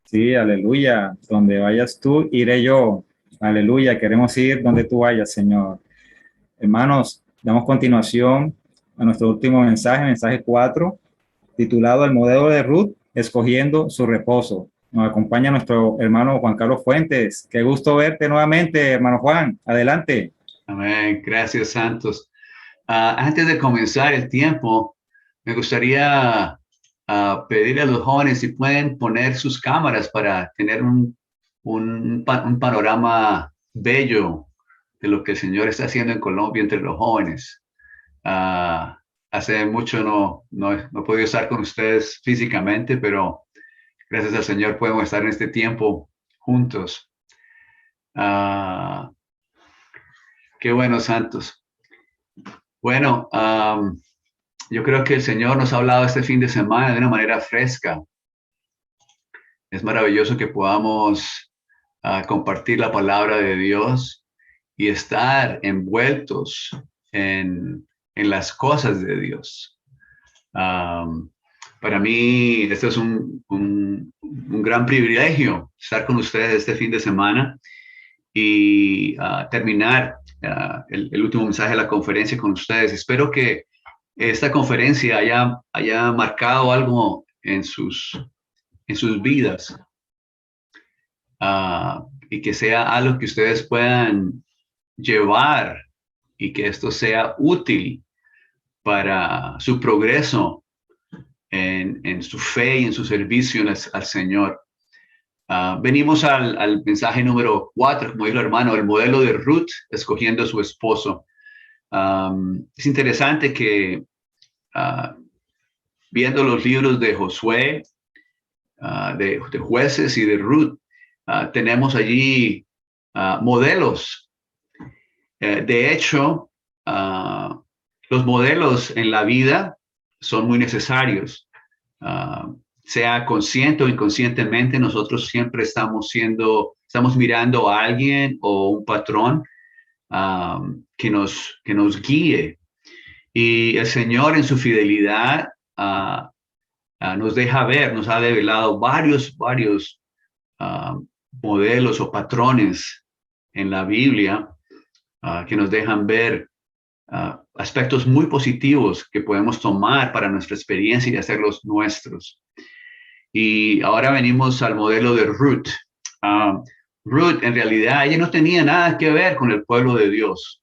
Sí, aleluya. Donde vayas tú, iré yo. Aleluya. Queremos ir donde tú vayas, Señor. Hermanos, damos continuación a nuestro último mensaje, mensaje 4, titulado El modelo de Ruth, escogiendo su reposo. Nos acompaña nuestro hermano Juan Carlos Fuentes. Qué gusto verte nuevamente, hermano Juan. Adelante. Amén. Gracias, Santos. Antes de comenzar el tiempo, me gustaría pedirle a los jóvenes si pueden poner sus cámaras para tener un panorama bello de lo que el Señor está haciendo en Colombia entre los jóvenes. Hace mucho no he podido estar con ustedes físicamente, pero gracias al Señor podemos estar en este tiempo juntos. Qué bueno, Santos. Bueno, yo creo que el Señor nos ha hablado este fin de semana de una manera fresca. Es maravilloso que podamos compartir la palabra de Dios y estar envueltos en las cosas de Dios. Para mí, esto es un gran privilegio estar con ustedes este fin de semana y terminar el último mensaje de la conferencia con ustedes. Espero que esta conferencia haya marcado algo en sus vidas y que sea algo que ustedes puedan llevar y que esto sea útil para su progreso en su fe y en su servicio al Señor. Venimos al mensaje número 4, como dijo el hermano, el modelo de Ruth escogiendo a su esposo. Es interesante que viendo los libros de Josué, de Jueces y de Ruth, tenemos allí modelos. De hecho, los modelos en la vida son muy necesarios. Sea consciente o inconscientemente, nosotros siempre estamos mirando a alguien o un patrón que nos guíe. Y el Señor en su fidelidad nos deja ver, nos ha revelado varios modelos o patrones en la Biblia que nos dejan ver aspectos muy positivos que podemos tomar para nuestra experiencia y hacerlos nuestros. Y ahora venimos al modelo de Ruth. Ruth, en realidad, ella no tenía nada que ver con el pueblo de Dios.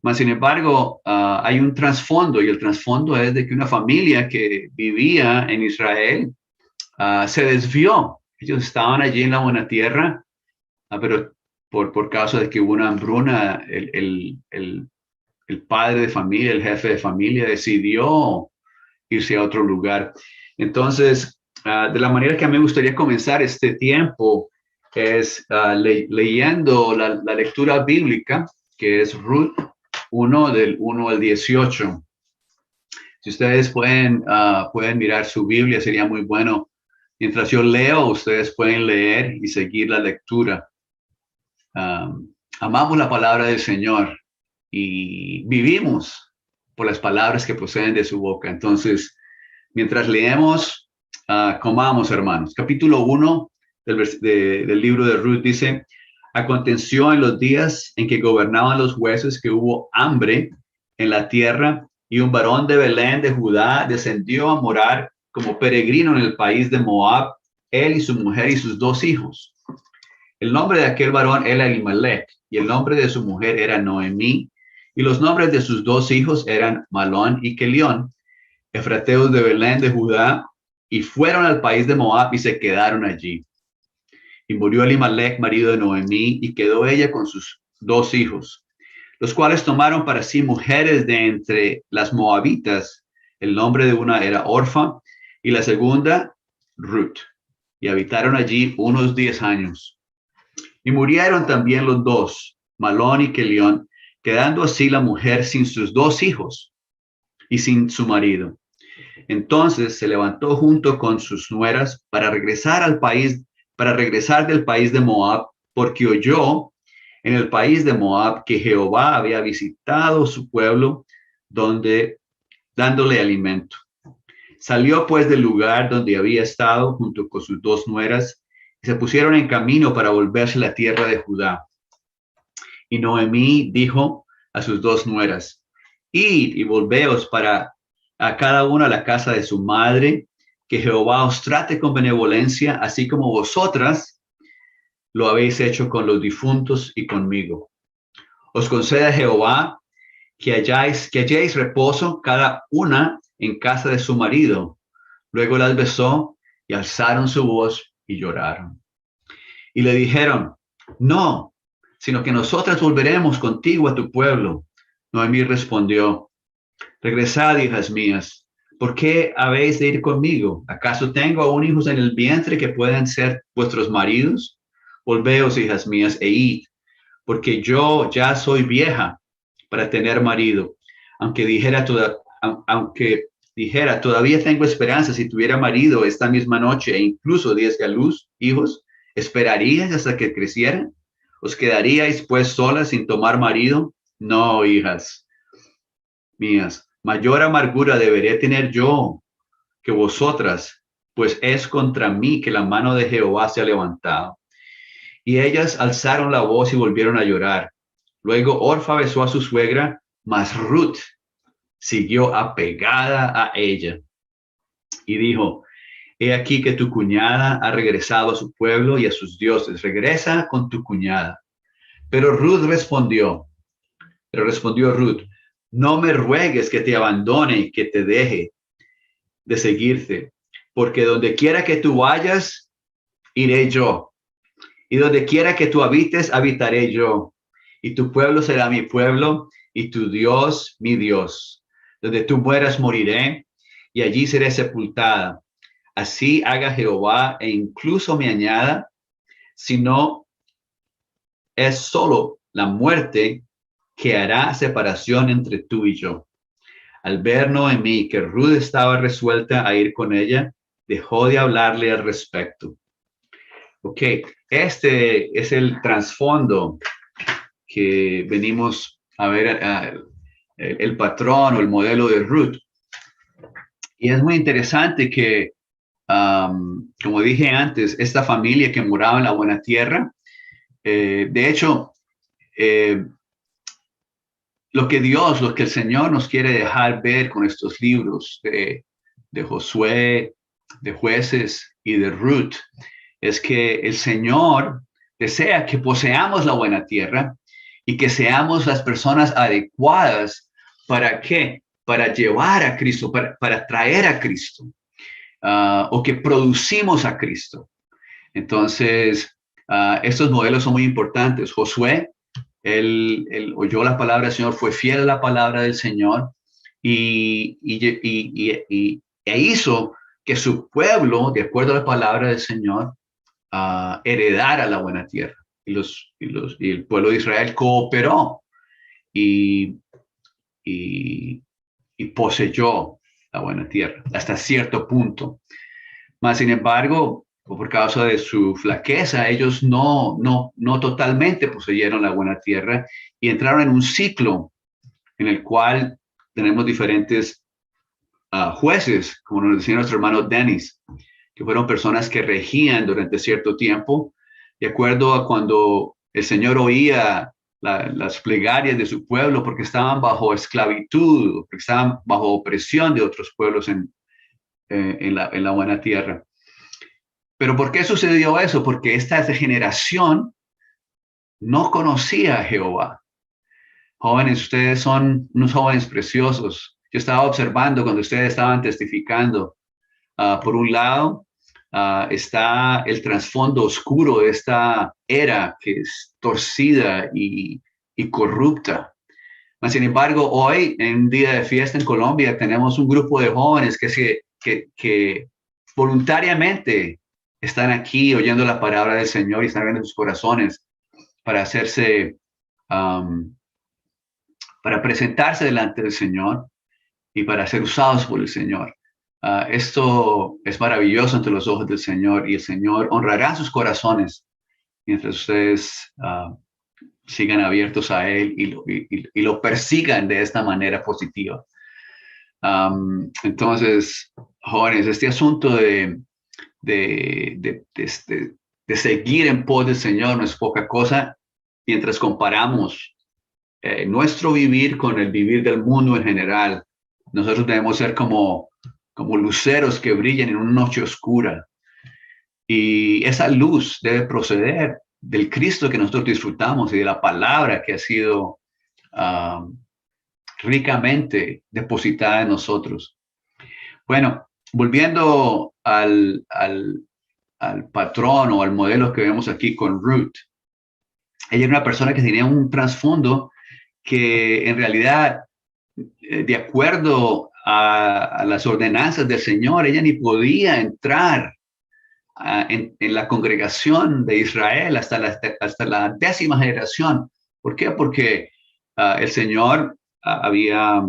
Mas, sin embargo, hay un trasfondo, y el trasfondo es de que una familia que vivía en Israel se desvió. Ellos estaban allí en la buena tierra, pero por causa de que hubo una hambruna, el padre de familia, el jefe de familia, decidió irse a otro lugar. Entonces, de la manera que a mí me gustaría comenzar este tiempo es leyendo la lectura bíblica, que es Ruth 1, del 1 al 18. Si ustedes pueden mirar su Biblia, sería muy bueno. Mientras yo leo, ustedes pueden leer y seguir la lectura. Amamos la palabra del Señor y vivimos por las palabras que proceden de su boca. Entonces, mientras leemos, comamos, hermanos. Capítulo 1 del libro de Ruth dice: aconteció en los días en que gobernaban los jueces que hubo hambre en la tierra, y un varón de Belén de Judá descendió a morar como peregrino en el país de Moab, él y su mujer y sus 2 hijos. El nombre de aquel varón era Elimelech, y el nombre de su mujer era Noemí, y los nombres de sus 2 hijos eran Malón y Kelión, efrateos de Belén de Judá, y fueron al país de Moab y se quedaron allí. Y murió Elimelech, marido de Noemí, y quedó ella con sus 2 hijos, los cuales tomaron para sí mujeres de entre las moabitas. El nombre de una era Orfa y la segunda Ruth, y habitaron allí unos 10 años. Y murieron también los 2, Malón y Kelión, quedando así la mujer sin sus 2 hijos y sin su marido. Entonces se levantó junto con sus nueras para regresar del país de Moab, porque oyó en el país de Moab que Jehová había visitado su pueblo, dándole alimento. Salió pues del lugar donde había estado junto con sus 2 nueras, y se pusieron en camino para volverse a la tierra de Judá. Y Noemí dijo a sus 2 nueras: id y volveos a cada una a la casa de su madre, que Jehová os trate con benevolencia, así como vosotras lo habéis hecho con los difuntos y conmigo. Os conceda Jehová que halléis reposo cada una en casa de su marido. Luego las besó y alzaron su voz y lloraron. Y le dijeron: no, sino que nosotras volveremos contigo a tu pueblo. Noemí respondió: regresad, hijas mías, ¿por qué habéis de ir conmigo? ¿Acaso tengo aún hijos en el vientre que pueden ser vuestros maridos? Volveos, hijas mías, e id, porque yo ya soy vieja para tener marido. Aunque dijera, todavía tengo esperanza, si tuviera marido esta misma noche, e incluso diese a luz hijos, ¿esperaríais hasta que crecieran? ¿Os quedaríais pues solas sin tomar marido? No, hijas mías, mayor amargura deberé tener yo que vosotras, pues es contra mí que la mano de Jehová se ha levantado. Y ellas alzaron la voz y volvieron a llorar. Luego Orfa besó a su suegra, mas Ruth siguió apegada a ella. Y dijo: he aquí que tu cuñada ha regresado a su pueblo y a sus dioses. Regresa con tu cuñada. Pero respondió Ruth: no me ruegues que te abandone y que te deje de seguirte, porque donde quiera que tú vayas, iré yo. Y donde quiera que tú habites, habitaré yo. Y tu pueblo será mi pueblo, y tu Dios, mi Dios. Donde tú mueras moriré, y allí seré sepultada. Así haga Jehová, e incluso me añada, si no es solo la muerte que hará separación entre tú y yo. Al ver Noemí que Ruth estaba resuelta a ir con ella, dejó de hablarle al respecto. Ok, este es el trasfondo que venimos a ver, el patrón o el modelo de Ruth. Y es muy interesante que, como dije antes, esta familia que moraba en la buena tierra, de hecho, lo que el Señor nos quiere dejar ver con estos libros de Josué, de Jueces y de Ruth, es que el Señor desea que poseamos la buena tierra y que seamos las personas adecuadas. ¿Para qué? Para llevar a Cristo, para traer a Cristo, o que producimos a Cristo. Entonces, estos modelos son muy importantes. Josué, él oyó la palabra del Señor, fue fiel a la palabra del Señor e hizo que su pueblo, de acuerdo a la palabra del Señor, heredara la buena tierra. Y el pueblo de Israel cooperó y poseyó la buena tierra hasta cierto punto. Mas, sin embargo, por causa de su flaqueza, ellos no totalmente poseyeron la buena tierra y entraron en un ciclo en el cual tenemos diferentes jueces, como nos decía nuestro hermano Dennis, que fueron personas que regían durante cierto tiempo, de acuerdo a cuando el Señor oía las plegarias de su pueblo, porque estaban bajo esclavitud, porque estaban bajo opresión de otros pueblos en la buena tierra. Pero ¿por qué sucedió eso? Porque esta generación no conocía a Jehová. Jóvenes, ustedes son unos jóvenes preciosos. Yo estaba observando cuando ustedes estaban testificando. Por un lado, está el trasfondo oscuro de esta era que es torcida y corrupta. Sin embargo, hoy, en un día de fiesta en Colombia, tenemos un grupo de jóvenes que voluntariamente están aquí oyendo la palabra del Señor y están abriendo sus corazones para hacerse, para presentarse delante del Señor y para ser usados por el Señor. Esto es maravilloso ante los ojos del Señor, y el Señor honrará sus corazones mientras ustedes sigan abiertos a Él y lo persigan de esta manera positiva. Entonces, jóvenes, este asunto de seguir en pos del Señor no es poca cosa mientras comparamos nuestro vivir con el vivir del mundo en general. Nosotros debemos ser como luceros que brillan en una noche oscura, y esa luz debe proceder del Cristo que nosotros disfrutamos y de la palabra que ha sido ricamente depositada en nosotros. Bueno, volviendo al patrón o al modelo que vemos aquí con Ruth. Ella era una persona que tenía un trasfondo que en realidad, de acuerdo a las ordenanzas del Señor, ella ni podía entrar en la congregación de Israel hasta la 10ª generación. ¿Por qué? Porque el Señor había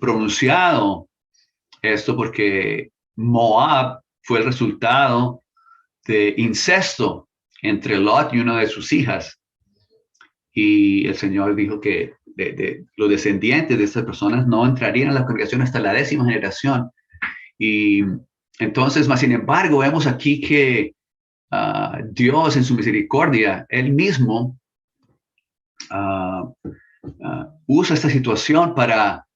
pronunciado esto, porque Moab fue el resultado de incesto entre Lot y una de sus hijas. Y el Señor dijo que los descendientes de estas personas no entrarían a la congregación hasta la 10ª generación. Y entonces, sin embargo, vemos aquí que Dios en su misericordia, Él mismo usa esta situación ¿para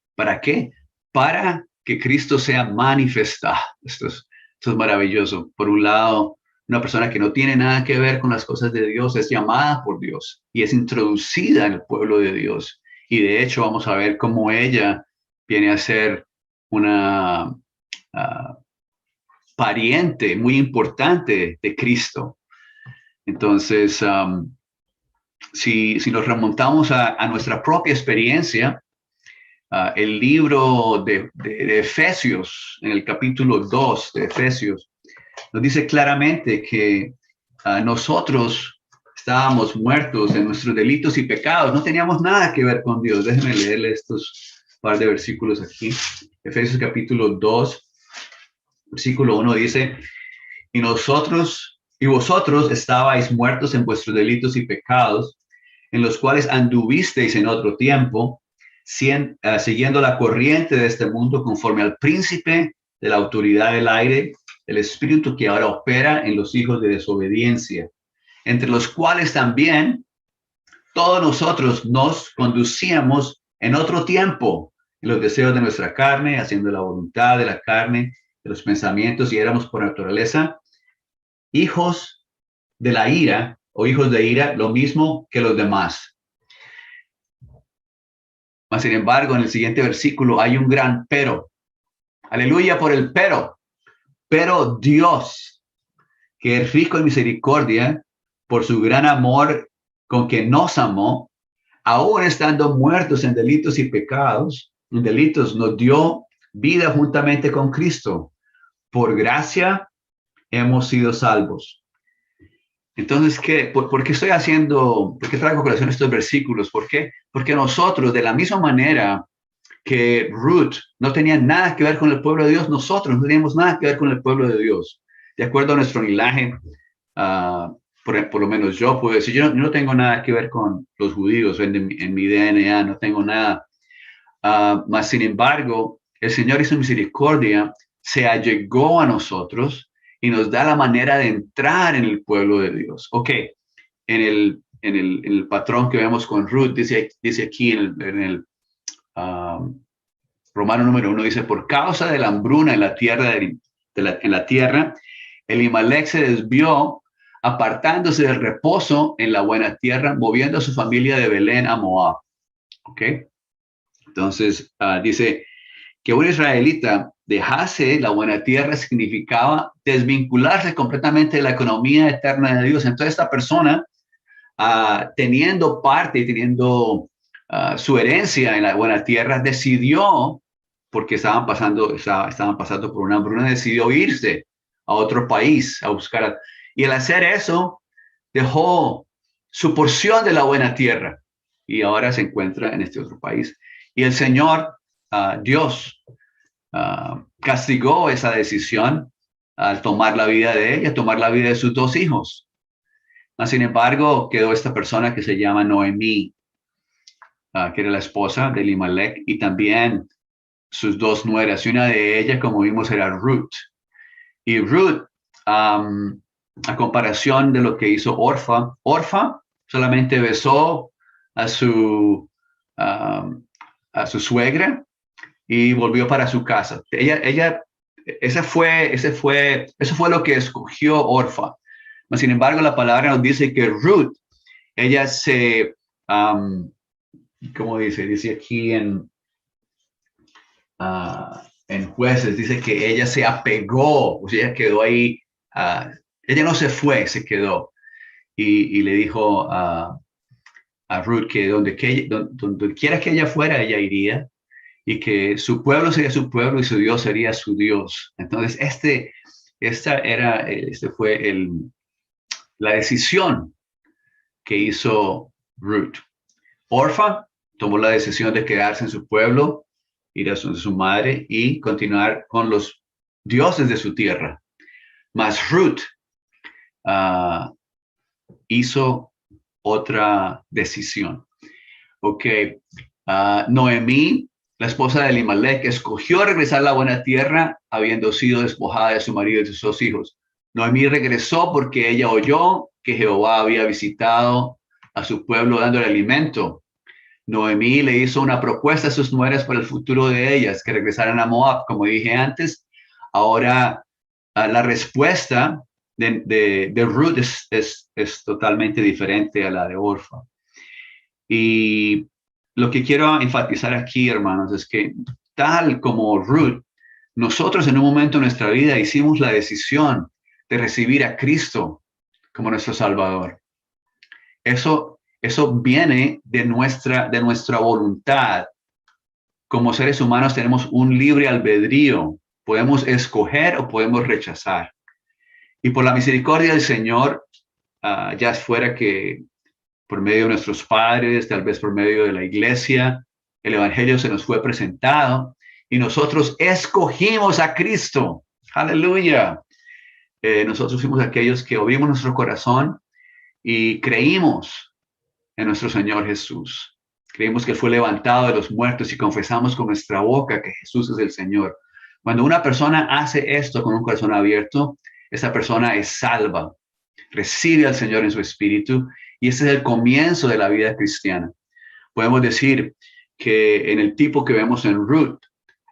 qué? Para que Cristo sea manifestado. Esto es maravilloso. Por un lado, una persona que no tiene nada que ver con las cosas de Dios es llamada por Dios y es introducida en el pueblo de Dios. Y de hecho vamos a ver cómo ella viene a ser una pariente muy importante de Cristo. Entonces, si nos remontamos a nuestra propia experiencia, el libro de Efesios, en el capítulo 2 de Efesios, nos dice claramente que nosotros estábamos muertos en nuestros delitos y pecados, no teníamos nada que ver con Dios. Déjenme leerle estos par de versículos aquí. Efesios capítulo 2, versículo 1 dice, y vosotros estabais muertos en vuestros delitos y pecados, en los cuales anduvisteis en otro tiempo, siguiendo la corriente de este mundo conforme al príncipe de la autoridad del aire, el espíritu que ahora opera en los hijos de desobediencia, entre los cuales también todos nosotros nos conducíamos en otro tiempo, en los deseos de nuestra carne, haciendo la voluntad de la carne, de los pensamientos, y éramos por naturaleza hijos de la ira o hijos de ira, lo mismo que los demás. Mas, sin embargo, en el siguiente versículo hay un gran pero. Aleluya por el pero. Pero Dios, que es rico en misericordia, por su gran amor con que nos amó, aún estando muertos en delitos y pecados, en delitos, nos dio vida juntamente con Cristo. Por gracia hemos sido salvos. Entonces, ¿por qué por qué traigo a colación estos versículos? ¿Por qué? Porque nosotros, de la misma manera que Ruth no tenía nada que ver con el pueblo de Dios, nosotros no teníamos nada que ver con el pueblo de Dios. De acuerdo a nuestro linaje, por lo menos yo puedo decir, yo no tengo nada que ver con los judíos, en mi DNA no tengo nada. Mas, sin embargo, el Señor hizo misericordia, se allegó a nosotros y nos da la manera de entrar en el pueblo de Dios. Ok, en el patrón que vemos con Ruth, dice aquí en el Romano número 1, dice, por causa de la hambruna en la tierra, Elimelech se desvió, apartándose del reposo en la buena tierra, moviendo a su familia de Belén a Moab. Ok, entonces dice que un israelita dejase la buena tierra significaba desvincularse completamente de la economía eterna de Dios. Entonces esta persona, teniendo parte y teniendo su herencia en la buena tierra, decidió, porque estaban pasando por una hambruna, decidió irse a otro país a buscar. Y al hacer eso, dejó su porción de la buena tierra y ahora se encuentra en este otro país. Y el Señor, Dios, castigó esa decisión al tomar la vida de ella, tomar la vida de sus dos hijos. Sin embargo, quedó esta persona que se llama Noemí, que era la esposa de Elimelech, y también sus dos nueras, y una de ellas, como vimos, era Ruth. Y Ruth, a comparación de lo que hizo Orfa solamente besó a su suegra y volvió para su casa. Eso fue lo que escogió Orfa. Sin embargo, la palabra nos dice que Ruth, ella se, ¿cómo dice? Dice aquí en Jueces, dice que ella se apegó, o sea, ella quedó ahí, ella no se fue, se quedó. Y le dijo a Ruth que donde quiera que ella fuera, ella iría, y que su pueblo sería su pueblo y su Dios sería su Dios. Entonces, esta fue la decisión que hizo Ruth. Orfa tomó la decisión de quedarse en su pueblo, ir a su madre y continuar con los dioses de su tierra. Mas Ruth hizo otra decisión. Ok, Noemí, la esposa de Elimelech, escogió regresar a la buena tierra habiendo sido despojada de su marido y de sus dos hijos. Noemí regresó porque ella oyó que Jehová había visitado a su pueblo dándole alimento. Noemí le hizo una propuesta a sus nueras para el futuro de ellas, que regresaran a Moab. Como dije antes, ahora la respuesta de Ruth es totalmente diferente a la de Orfa. Y lo que quiero enfatizar aquí, hermanos, es que tal como Ruth, nosotros en un momento de nuestra vida hicimos la decisión de recibir a Cristo como nuestro Salvador. Eso viene de nuestra voluntad como seres humanos tenemos un libre albedrío. Podemos escoger o podemos rechazar. Y por la misericordia del Señor, ya fuera que por medio de nuestros padres, tal vez por medio de la iglesia, el evangelio se nos fue presentado y nosotros escogimos a Cristo. Aleluya. Nosotros fuimos aquellos que abrimos nuestro corazón y creímos en nuestro Señor Jesús. Creímos que fue levantado de los muertos y confesamos con nuestra boca que Jesús es el Señor. Cuando una persona hace esto con un corazón abierto, esa persona es salva, recibe al Señor en su espíritu y ese es el comienzo de la vida cristiana. Podemos decir que en el tipo que vemos en Ruth,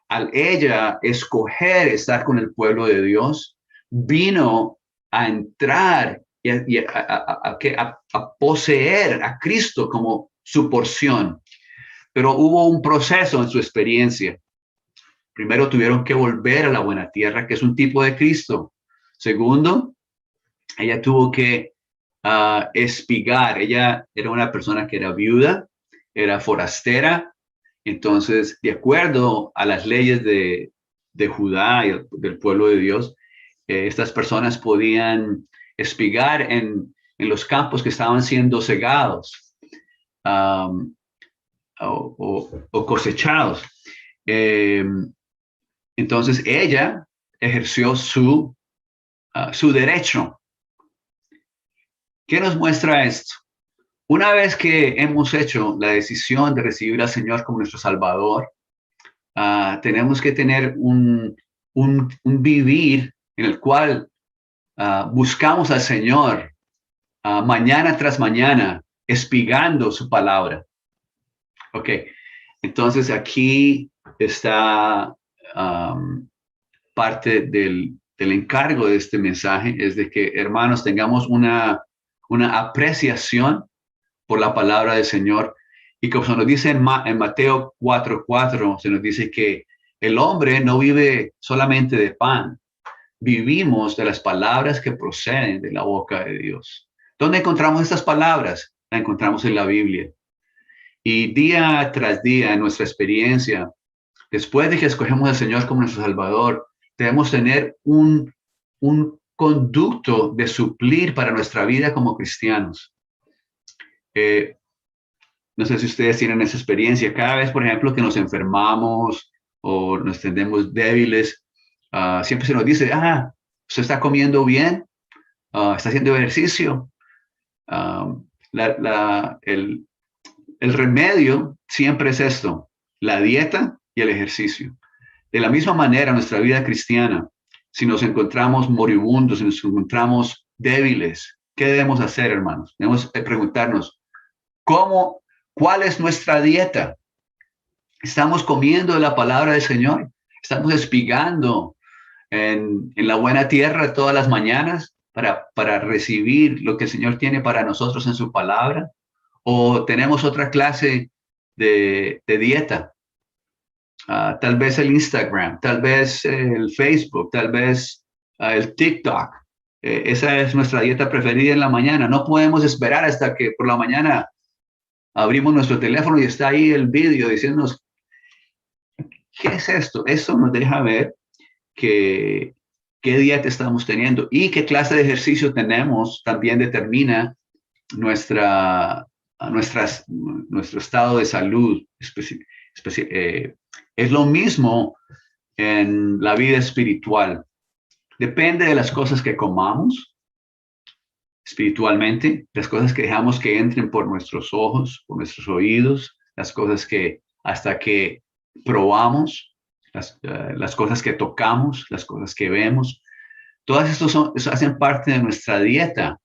al ella escoger estar con el pueblo de Dios, vino a entrar y a poseer a Cristo como su porción. Pero hubo un proceso en su experiencia. Primero tuvieron que volver a la buena tierra, que es un tipo de Cristo. Segundo, ella tuvo que espigar. Ella era una persona que era viuda, era forastera. Entonces, de acuerdo a las leyes de Judá y del pueblo de Dios, estas personas podían espigar en los campos que estaban siendo segados o cosechados. Entonces, ella ejerció su derecho. ¿Qué nos muestra esto? Una vez que hemos hecho la decisión de recibir al Señor como nuestro Salvador, tenemos que tener un vivir en el cual buscamos al Señor mañana tras mañana, espigando su palabra. Ok, entonces aquí está parte del encargo de este mensaje, es de que, hermanos, tengamos una apreciación por la palabra del Señor. Y como se nos dice en Mateo 4:4, se nos dice que el hombre no vive solamente de pan, vivimos de las palabras que proceden de la boca de Dios. ¿Dónde encontramos estas palabras? Las encontramos en la Biblia. Y día tras día, en nuestra experiencia, después de que escogemos al Señor como nuestro Salvador, debemos tener un conducto de suplir para nuestra vida como cristianos. No sé si ustedes tienen esa experiencia. Cada vez, por ejemplo, que nos enfermamos o nos tendemos débiles, siempre se nos dice, usted está comiendo bien, está haciendo ejercicio. El remedio siempre es esto, la dieta y el ejercicio. De la misma manera, nuestra vida cristiana, si nos encontramos moribundos, si nos encontramos débiles, ¿qué debemos hacer, hermanos? Debemos preguntarnos, ¿cuál es nuestra dieta? ¿Estamos comiendo de la palabra del Señor? ¿Estamos espigando en la buena tierra todas las mañanas para recibir lo que el Señor tiene para nosotros en su palabra? ¿O tenemos otra clase de dieta? Tal vez el Instagram, tal vez el Facebook, tal vez el TikTok. Esa es nuestra dieta preferida en la mañana. No podemos esperar hasta que por la mañana abrimos nuestro teléfono y está ahí el vídeo diciéndonos, ¿qué es esto? Eso nos deja ver qué dieta estamos teniendo y qué clase de ejercicio tenemos. También determina nuestro estado de salud. Es lo mismo en la vida espiritual. Depende de las cosas que comamos espiritualmente, las cosas que dejamos que entren por nuestros ojos, por nuestros oídos, las cosas que hasta que probamos, las cosas que tocamos, las cosas que vemos. Todas estas hacen parte de nuestra dieta.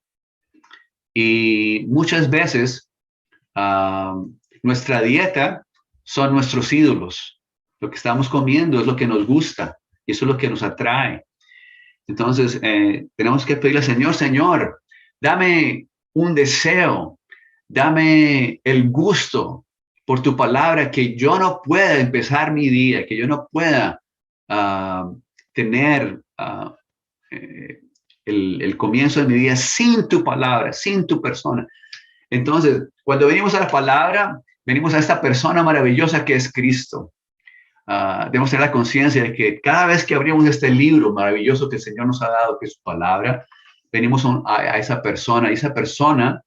Y muchas veces nuestra dieta son nuestros ídolos. Lo que estamos comiendo es lo que nos gusta y eso es lo que nos atrae. Entonces, tenemos que pedirle al Señor, Señor, dame un deseo, dame el gusto por tu palabra, que yo no pueda empezar mi día, que yo no pueda tener el comienzo de mi día sin tu palabra, sin tu persona. Entonces, cuando venimos a la palabra, venimos a esta persona maravillosa que es Cristo. debemos tener la conciencia de que cada vez que abrimos este libro maravilloso que el Señor nos ha dado, que es su palabra, venimos a esa persona, y esa persona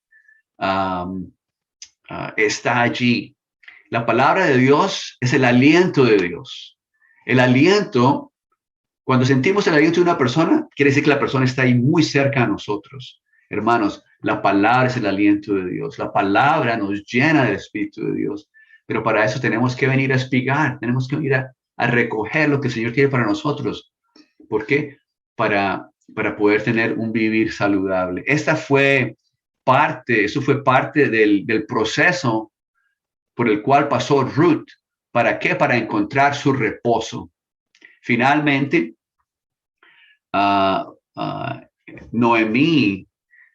está allí. La palabra de Dios es el aliento de Dios. El aliento, cuando sentimos el aliento de una persona, quiere decir que la persona está ahí muy cerca a nosotros. Hermanos, la palabra es el aliento de Dios. La palabra nos llena del Espíritu de Dios. Pero para eso tenemos que venir a espigar, tenemos que venir a recoger lo que el Señor quiere para nosotros. ¿Por qué? Para poder tener un vivir saludable. Eso fue parte del proceso por el cual pasó Ruth. ¿Para qué? Para encontrar su reposo. Finalmente, Noemí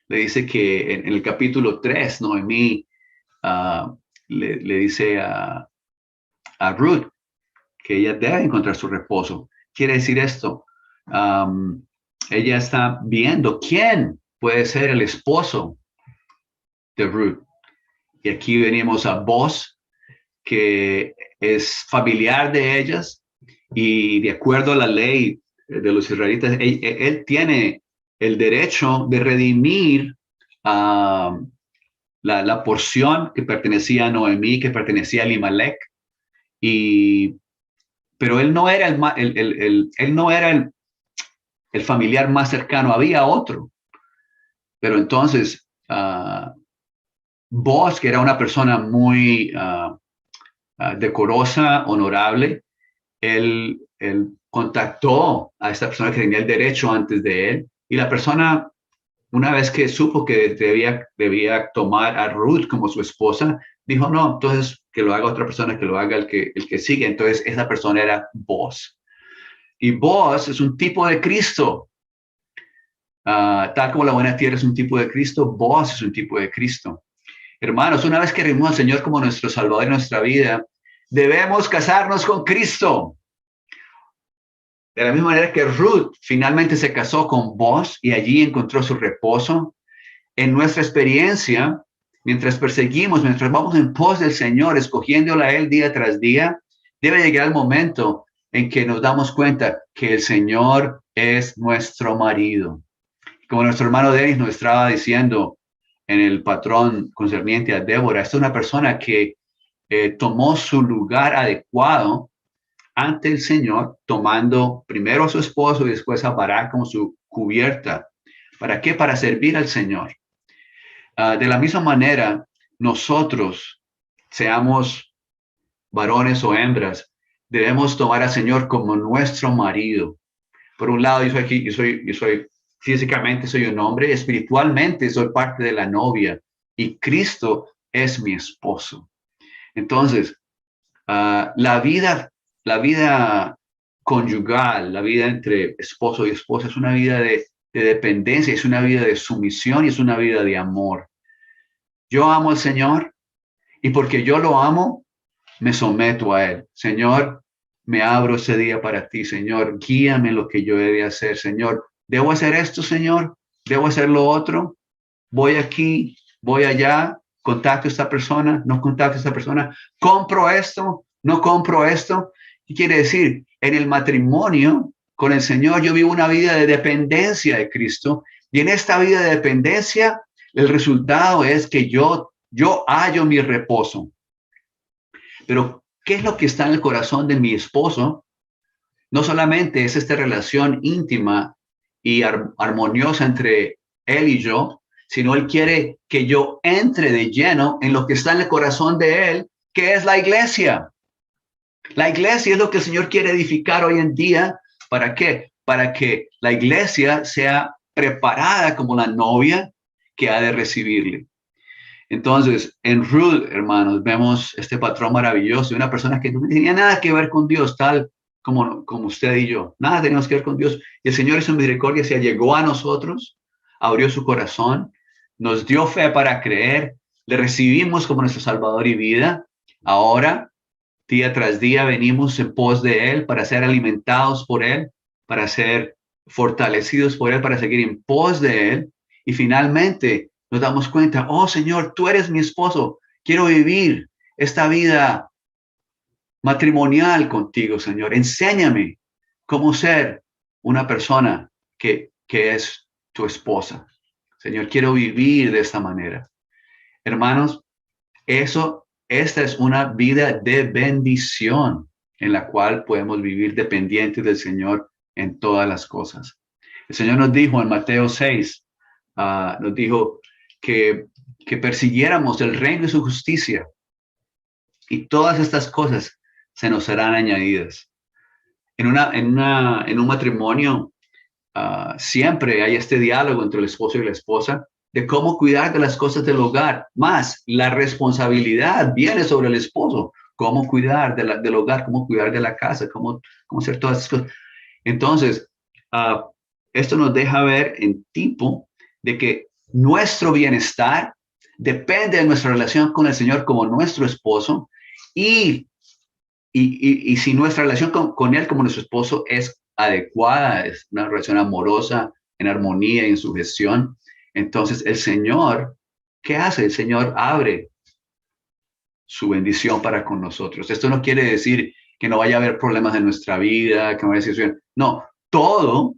le dice que en el capítulo 3, Noemí le dice a Ruth que ella debe encontrar su reposo. Quiere decir esto, ella está viendo quién puede ser el esposo de Ruth. Y aquí venimos a Boaz, que es familiar de ellas, y de acuerdo a la ley de los israelitas, él tiene el derecho de redimir la porción que pertenecía a Noemí, que pertenecía a Elimelech, pero él no era él no era el familiar más cercano, había otro. Pero entonces, Boaz, que era una persona muy decorosa, honorable, él contactó a esta persona que tenía el derecho antes de él, y la persona, una vez que supo que debía tomar a Ruth como su esposa, dijo, no, entonces que lo haga otra persona, que lo haga el que sigue. Entonces esa persona era Boaz. Y Boaz es un tipo de Cristo. Tal como la buena tierra es un tipo de Cristo, Boaz es un tipo de Cristo. Hermanos, una vez que recibimos al Señor como nuestro Salvador en nuestra vida, debemos casarnos con Cristo. De la misma manera que Ruth finalmente se casó con Boaz y allí encontró su reposo. En nuestra experiencia, mientras vamos en pos del Señor, escogiéndolo a Él día tras día, debe llegar el momento en que nos damos cuenta que el Señor es nuestro marido. Como nuestro hermano Denis nos estaba diciendo en el patrón concerniente a Débora, esta es una persona que tomó su lugar adecuado ante el Señor, tomando primero a su esposo y después a Barak como su cubierta. ¿Para qué? Para servir al Señor. De la misma manera, nosotros, seamos varones o hembras, debemos tomar al Señor como nuestro marido. Por un lado, yo soy físicamente soy un hombre, espiritualmente soy parte de la novia y Cristo es mi esposo. Entonces, la vida conyugal, la vida entre esposo y esposa es una vida de dependencia, es una vida de sumisión y es una vida de amor. Yo amo al Señor y porque yo lo amo, me someto a Él. Señor, me abro ese día para ti, Señor, guíame en lo que yo he de hacer, Señor. ¿Debo hacer esto, Señor? ¿Debo hacer lo otro? Voy aquí, voy allá, contacto a esta persona, no contacto a esta persona, compro esto, no compro esto. ¿Qué quiere decir? En el matrimonio con el Señor yo vivo una vida de dependencia de Cristo, y en esta vida de dependencia el resultado es que yo hallo mi reposo. Pero ¿qué es lo que está en el corazón de mi esposo? No solamente es esta relación íntima y armoniosa entre él y yo, sino él quiere que yo entre de lleno en lo que está en el corazón de él, que es la iglesia. La iglesia es lo que el Señor quiere edificar hoy en día. ¿Para qué? Para que la iglesia sea preparada como la novia que ha de recibirle. Entonces, en Ruth, hermanos, vemos este patrón maravilloso de una persona que no tenía nada que ver con Dios, tal como usted y yo. Nada teníamos que ver con Dios. Y el Señor en su misericordia se llegó a nosotros, abrió su corazón, nos dio fe para creer, le recibimos como nuestro Salvador y vida. Ahora, día tras día, venimos en pos de Él para ser alimentados por Él, para ser fortalecidos por Él, para seguir en pos de Él. Y finalmente nos damos cuenta, oh Señor, tú eres mi esposo, quiero vivir esta vida matrimonial contigo, Señor. Enséñame cómo ser una persona que es tu esposa. Señor, quiero vivir de esta manera. Hermanos, esta es una vida de bendición en la cual podemos vivir dependientes del Señor en todas las cosas. El Señor nos dijo en Mateo 6, nos dijo que persiguiéramos el reino de su justicia y todas estas cosas se nos serán añadidas. En un matrimonio, siempre hay este diálogo entre el esposo y la esposa de cómo cuidar de las cosas del hogar. Más, la responsabilidad viene sobre el esposo. Cómo cuidar del hogar, cómo cuidar de la casa, cómo hacer todas esas cosas. Entonces, esto nos deja ver en tipo de que nuestro bienestar depende de nuestra relación con el Señor como nuestro esposo y si nuestra relación con Él como nuestro esposo es adecuada, es una relación amorosa, en armonía y en sujeción, entonces el Señor, ¿qué hace? El Señor abre su bendición para con nosotros. Esto no quiere decir que no vaya a haber problemas en nuestra vida, que no vaya a decir, no, todo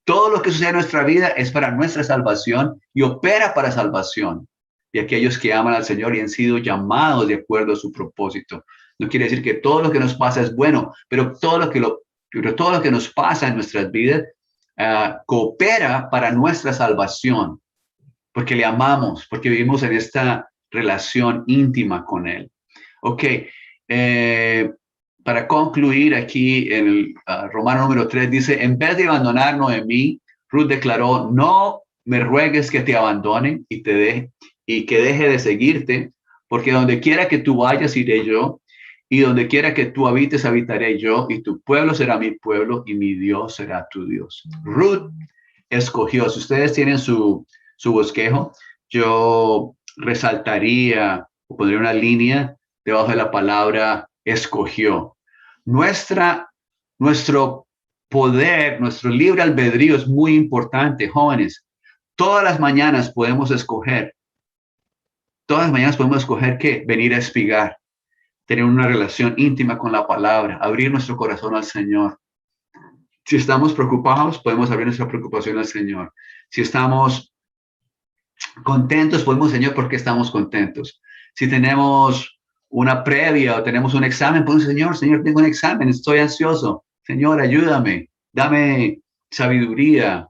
lo que sucede en nuestra vida es para nuestra salvación y opera para salvación. Y aquellos que aman al Señor y han sido llamados de acuerdo a su propósito. No quiere decir que todo lo que nos pasa es bueno, pero todo lo que nos pasa en nuestras vidas coopera para nuestra salvación, porque le amamos, porque vivimos en esta relación íntima con Él. Ok, para concluir aquí en el Romano número 3 dice, en vez de abandonar Noemí, Ruth declaró, no me ruegues que te abandone y que deje de seguirte, porque donde quiera que tú vayas iré yo, y donde quiera que tú habites habitaré yo, y tu pueblo será mi pueblo y mi Dios será tu Dios. Ruth escogió. Si ustedes tienen su bosquejo, yo resaltaría o pondría una línea debajo de la palabra escogió. Nuestro poder, nuestro libre albedrío es muy importante, jóvenes. Todas las mañanas podemos escoger. Todas las mañanas podemos escoger ¿qué? Venir a espigar, tener una relación íntima con la palabra, abrir nuestro corazón al Señor. Si estamos preocupados, podemos abrir nuestra preocupación al Señor. Si estamos contentos, podemos, Señor, ¿por qué estamos contentos? Si tenemos una previa o tenemos un examen, pues Señor, tengo un examen, estoy ansioso. Señor, ayúdame, dame sabiduría.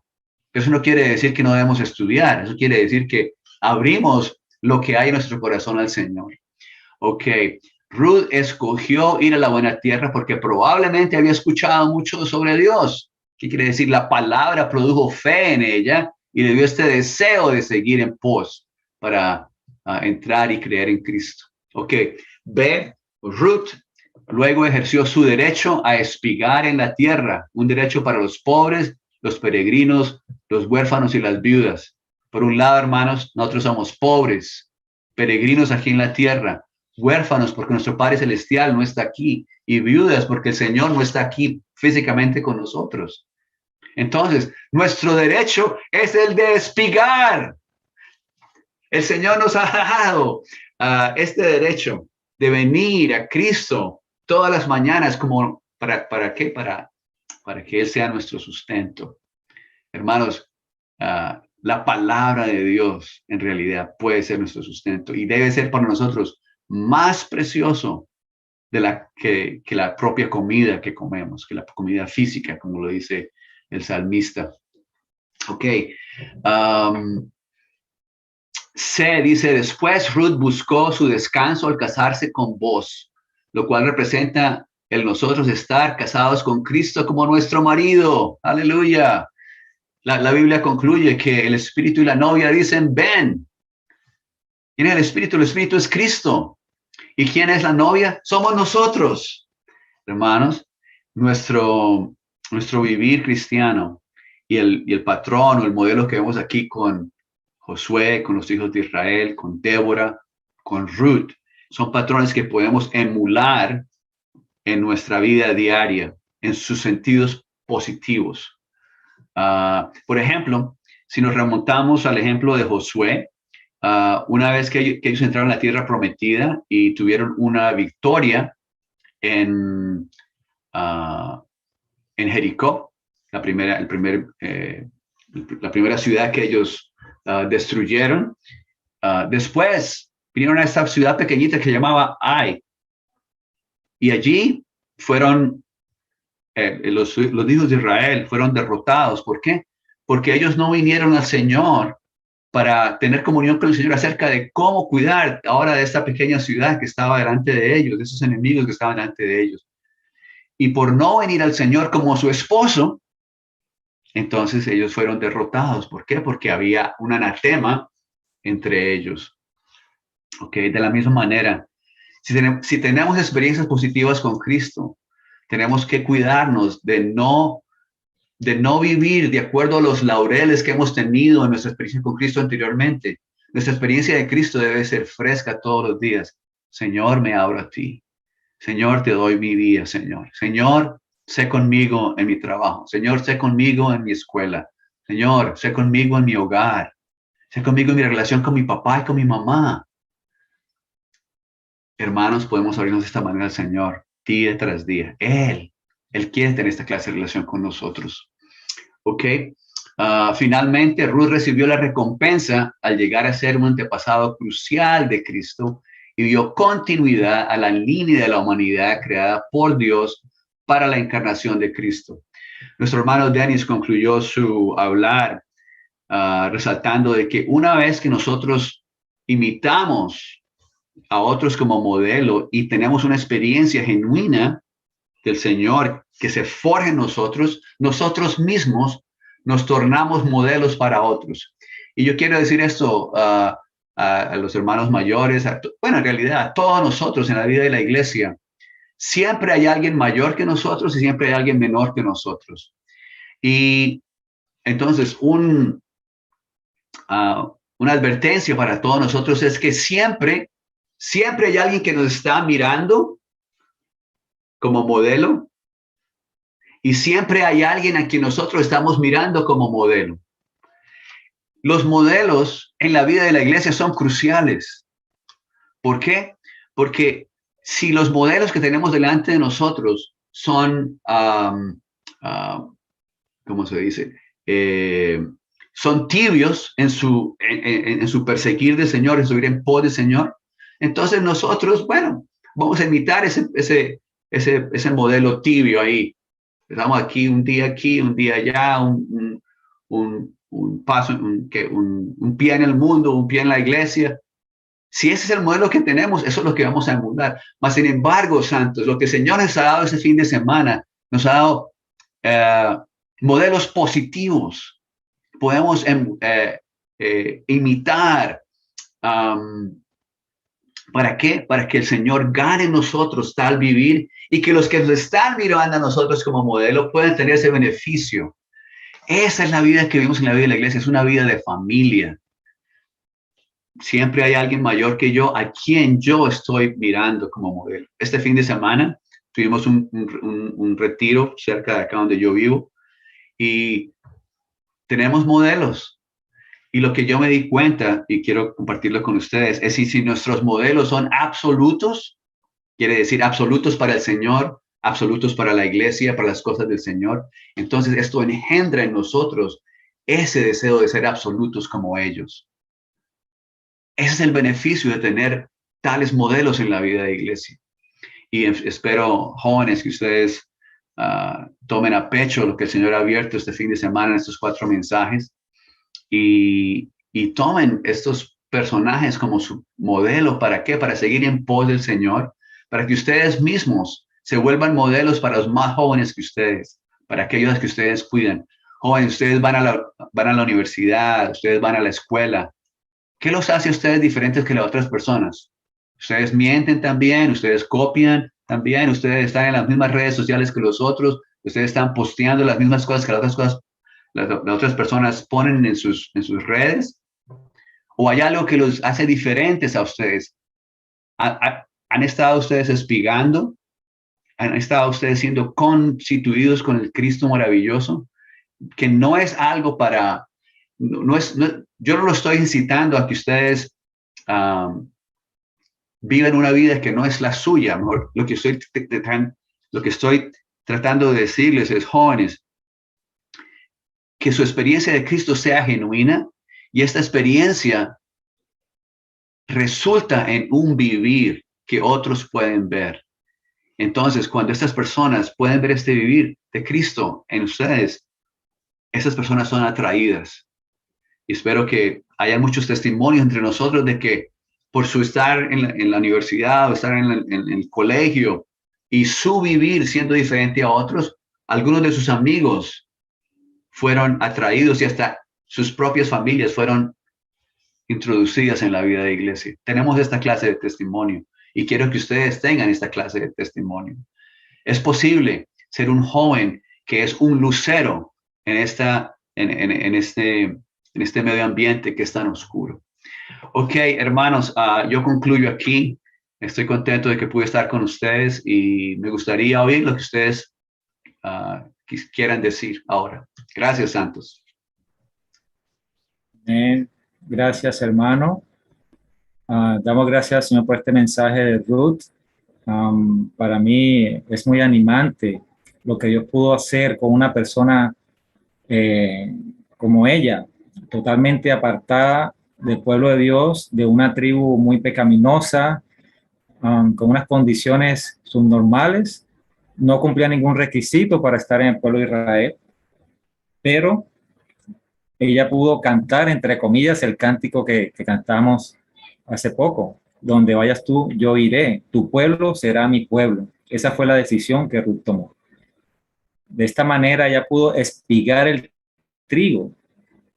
Eso no quiere decir que no debemos estudiar, eso quiere decir que abrimos lo que hay en nuestro corazón al Señor. Ok, Ruth escogió ir a la buena tierra porque probablemente había escuchado mucho sobre Dios. ¿Qué quiere decir? La palabra produjo fe en ella y le dio este deseo de seguir en pos para entrar y creer en Cristo. Ok, B, Ruth luego ejerció su derecho a espigar en la tierra, un derecho para los pobres, los peregrinos, los huérfanos y las viudas. Por un lado, hermanos, nosotros somos pobres, peregrinos aquí en la tierra, huérfanos porque nuestro Padre Celestial no está aquí y viudas porque el Señor no está aquí físicamente con nosotros. Entonces, nuestro derecho es el de espigar. El Señor nos ha dado este derecho de venir a Cristo todas las mañanas como ¿para qué? Para que Él sea nuestro sustento. Hermanos, la palabra de Dios en realidad puede ser nuestro sustento y debe ser para nosotros más precioso que la propia comida que comemos, que la comida física, como lo dice el salmista. Ok. C dice, después Ruth buscó su descanso al casarse con vos, lo cual representa el nosotros estar casados con Cristo como nuestro marido. Aleluya. La Biblia concluye que el Espíritu y la novia dicen, ven. ¿Quién es el Espíritu? El Espíritu es Cristo. ¿Y quién es la novia? Somos nosotros. Hermanos, nuestro vivir cristiano y el patrón o el modelo que vemos aquí con Josué, con los hijos de Israel, con Débora, con Ruth, son patrones que podemos emular en nuestra vida diaria, en sus sentidos positivos. Por ejemplo, si nos remontamos al ejemplo de Josué, una vez que ellos entraron a la tierra prometida y tuvieron una victoria, en, en Jericó, la primera ciudad que ellos destruyeron. Después vinieron a esta ciudad pequeñita que se llamaba Ai, y allí fueron los hijos de Israel fueron derrotados. ¿Por qué? Porque ellos no vinieron al Señor para tener comunión con el Señor acerca de cómo cuidar ahora de esta pequeña ciudad que estaba delante de ellos, de esos enemigos que estaban delante de ellos. Y por no venir al Señor como su esposo, entonces ellos fueron derrotados. ¿Por qué? Porque había un anatema entre ellos. ¿Ok? De la misma manera, si tenemos experiencias positivas con Cristo, tenemos que cuidarnos de no vivir de acuerdo a los laureles que hemos tenido en nuestra experiencia con Cristo anteriormente. Nuestra experiencia de Cristo debe ser fresca todos los días. Señor, me abro a ti. Señor, te doy mi vida, Señor. Señor, sé conmigo en mi trabajo. Señor, sé conmigo en mi escuela. Señor, sé conmigo en mi hogar. Sé conmigo en mi relación con mi papá y con mi mamá. Hermanos, podemos abrirnos de esta manera al Señor, día tras día. Él quiere tener esta clase de relación con nosotros. ¿Ok? Finalmente, Ruth recibió la recompensa al llegar a ser un antepasado crucial de Cristo y dio continuidad a la línea de la humanidad creada por Dios para la encarnación de Cristo. Nuestro hermano Dennis concluyó su hablar resaltando de que una vez que nosotros imitamos a otros como modelo y tenemos una experiencia genuina del Señor que se forja en nosotros, nosotros mismos nos tornamos modelos para otros. Y yo quiero decir esto a los hermanos mayores, bueno, en realidad a todos nosotros en la vida de la iglesia. Siempre hay alguien mayor que nosotros y siempre hay alguien menor que nosotros. Y entonces una advertencia para todos nosotros es que siempre hay alguien que nos está mirando como modelo y siempre hay alguien a quien nosotros estamos mirando como modelo. Los modelos en la vida de la iglesia son cruciales. ¿Por qué? Porque si los modelos que tenemos delante de nosotros son, ¿cómo se dice? Son tibios en su perseguir del Señor, en su ir en pos del Señor, entonces nosotros, bueno, vamos a imitar ese modelo tibio ahí. Estamos aquí, un día allá, un paso, un pie en el mundo, un pie en la iglesia. Si ese es el modelo que tenemos, eso es lo que vamos a emular. Mas, sin embargo, santos, lo que el Señor nos ha dado ese fin de semana, nos ha dado modelos positivos. Podemos imitar. ¿Para qué? Para que el Señor gane en nosotros tal vivir y que los que nos están mirando a nosotros como modelo puedan tener ese beneficio. Esa es la vida que vivimos en la vida de la iglesia, es una vida de familia. Siempre hay alguien mayor que yo a quien yo estoy mirando como modelo. Este fin de semana tuvimos un retiro cerca de acá donde yo vivo y tenemos modelos. Y lo que yo me di cuenta, y quiero compartirlo con ustedes, es si nuestros modelos son absolutos, quiere decir absolutos para el Señor, absolutos para la iglesia, para las cosas del Señor, entonces esto engendra en nosotros ese deseo de ser absolutos como ellos. Ese es el beneficio de tener tales modelos en la vida de la iglesia. Y espero, jóvenes, que ustedes tomen a pecho lo que el Señor ha abierto este fin de semana en estos 4 mensajes. Y tomen estos personajes como su modelo. ¿Para qué? Para seguir en pos del Señor, para que ustedes mismos se vuelvan modelos para los más jóvenes que ustedes, para aquellos que ustedes cuidan. Jóvenes, ustedes van a la universidad, ustedes van a la escuela. ¿Qué los hace a ustedes diferentes que las otras personas? Ustedes mienten también, ustedes copian también, ustedes están en las mismas redes sociales que los otros, ustedes están posteando las mismas cosas que las otras personas ponen en sus redes, o hay algo que los hace diferentes a ustedes. ¿Han estado ustedes espigando? ¿Han estado ustedes siendo constituidos con el Cristo maravilloso? Que no es algo para, yo no lo estoy incitando a que ustedes viven una vida que no es la suya. Mejor, lo que estoy tratando de decirles es, jóvenes, que su experiencia de Cristo sea genuina y esta experiencia resulta en un vivir que otros pueden ver. Entonces, cuando estas personas pueden ver este vivir de Cristo en ustedes, esas personas son atraídas. Y espero que haya muchos testimonios entre nosotros de que por su estar en la universidad o estar en el colegio y su vivir siendo diferente a otros, algunos de sus amigos fueron atraídos y hasta sus propias familias fueron introducidas en la vida de iglesia. Tenemos esta clase de testimonio y quiero que ustedes tengan esta clase de testimonio. Es posible ser un joven que es un lucero en este medio ambiente que es tan oscuro. Ok, hermanos, yo concluyo aquí. Estoy contento de que pude estar con ustedes y me gustaría oír lo que ustedes quieran decir ahora. Gracias, Santos. Gracias, hermano. Damos gracias, Señor, por este mensaje de Ruth. Para mí es muy animante lo que Dios pudo hacer con una persona como ella, totalmente apartada del pueblo de Dios, de una tribu muy pecaminosa, con unas condiciones subnormales, no cumplía ningún requisito para estar en el pueblo de Israel, pero ella pudo cantar, entre comillas, el cántico que cantamos hace poco: donde vayas tú, yo iré, tu pueblo será mi pueblo. Esa fue la decisión que Ruth tomó. De esta manera ella pudo espigar el trigo.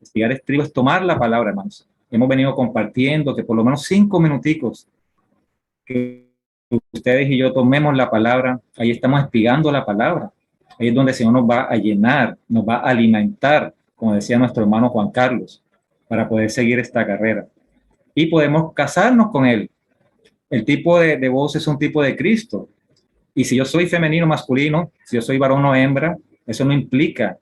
Espigar el trigo es tomar la palabra, hermanos. Hemos venido compartiendo que por lo menos 5 minuticos que ustedes y yo tomemos la palabra, ahí estamos espigando la palabra. Ahí es donde el Señor nos va a llenar, nos va a alimentar, como decía nuestro hermano Juan Carlos, para poder seguir esta carrera. Y podemos casarnos con Él. El tipo de voz es un tipo de Cristo. Y si yo soy femenino o masculino, si yo soy varón o hembra, eso no implica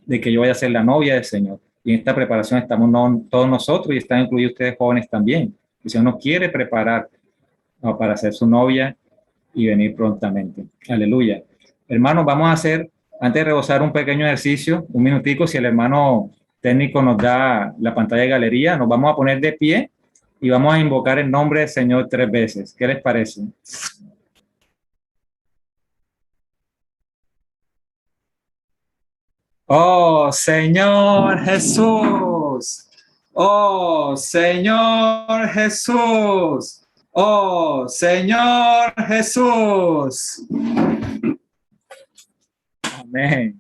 de que yo vaya a ser la novia del Señor. Y en esta preparación estamos todos nosotros y están incluidos ustedes jóvenes también. El Señor nos quiere preparar para ser su novia y venir prontamente. Aleluya. Hermanos, vamos a hacer, antes de rebosar, un pequeño ejercicio, un minutico. Si el hermano técnico nos da la pantalla de galería, nos vamos a poner de pie y vamos a invocar el nombre del Señor 3 veces. ¿Qué les parece? Oh, Señor Jesús. Oh, Señor Jesús. Oh, Señor Jesús. Amén.